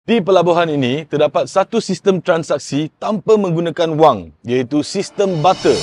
Di pelabuhan ini, terdapat satu sistem transaksi tanpa menggunakan wang, iaitu sistem barter.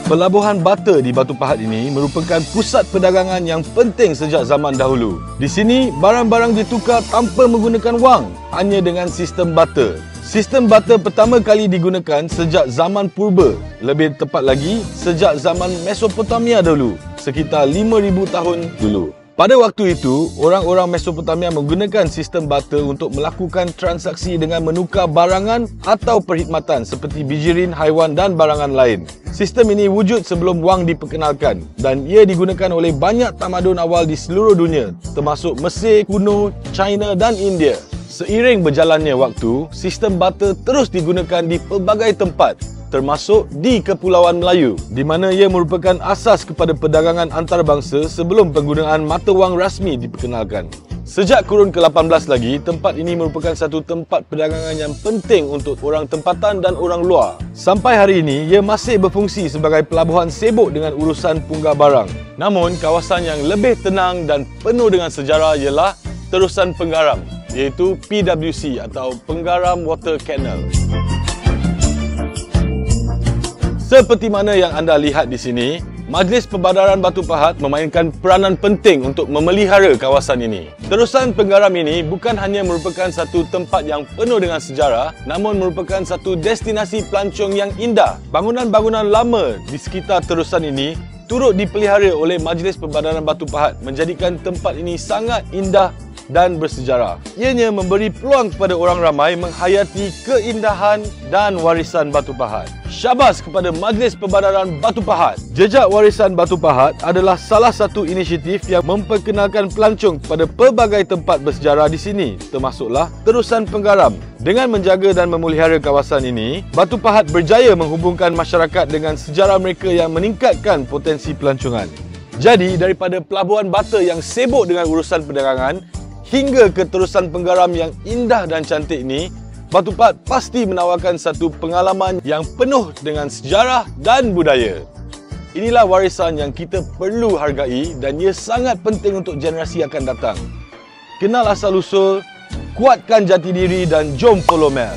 Pelabuhan barter di Batu Pahat ini merupakan pusat perdagangan yang penting sejak zaman dahulu. Di sini, barang-barang ditukar tanpa menggunakan wang, hanya dengan sistem barter. Sistem barter pertama kali digunakan sejak zaman purba, lebih tepat lagi sejak zaman Mesopotamia dahulu, sekitar 5,000 tahun dulu. Pada waktu itu, orang-orang Mesopotamia menggunakan sistem barter untuk melakukan transaksi dengan menukar barangan atau perkhidmatan seperti bijirin, haiwan dan barangan lain. Sistem ini wujud sebelum wang diperkenalkan dan ia digunakan oleh banyak tamadun awal di seluruh dunia, termasuk Mesir kuno, China dan India. Seiring berjalannya waktu, sistem barter terus digunakan di pelbagai tempat, termasuk di Kepulauan Melayu, di mana ia merupakan asas kepada perdagangan antarabangsa sebelum penggunaan mata wang rasmi diperkenalkan. Sejak kurun ke-18 lagi, tempat ini merupakan satu tempat perdagangan yang penting untuk orang tempatan dan orang luar. Sampai hari ini, ia masih berfungsi sebagai pelabuhan sibuk dengan urusan punggah barang. Namun, kawasan yang lebih tenang dan penuh dengan sejarah ialah terusan penggaram, iaitu PWC atau Penggaram Water Canal. Seperti mana yang anda lihat di sini, Majlis Perbadaran Batu Pahat memainkan peranan penting untuk memelihara kawasan ini. Terusan penggaram ini bukan hanya merupakan satu tempat yang penuh dengan sejarah, namun merupakan satu destinasi pelancong yang indah. Bangunan-bangunan lama di sekitar terusan ini turut dipelihara oleh Majlis Perbadaran Batu Pahat, menjadikan tempat ini sangat indah dan bersejarah. Ianya memberi peluang kepada orang ramai menghayati keindahan dan warisan Batu Pahat. Syabas kepada Majlis Perbadaran Batu Pahat. Jejak Warisan Batu Pahat adalah salah satu inisiatif yang memperkenalkan pelancong kepada pelbagai tempat bersejarah di sini, termasuklah terusan penggaram. Dengan menjaga dan memelihara kawasan ini, Batu Pahat berjaya menghubungkan masyarakat dengan sejarah mereka yang meningkatkan potensi pelancongan. Jadi, daripada pelabuhan barter yang sibuk dengan urusan perdagangan hingga ke terusan penggaram yang indah dan cantik ini, Batu Pahat pasti menawarkan satu pengalaman yang penuh dengan sejarah dan budaya. Inilah warisan yang kita perlu hargai dan ia sangat penting untuk generasi akan datang. Kenal asal-usul, kuatkan jati diri dan jom follow Mel.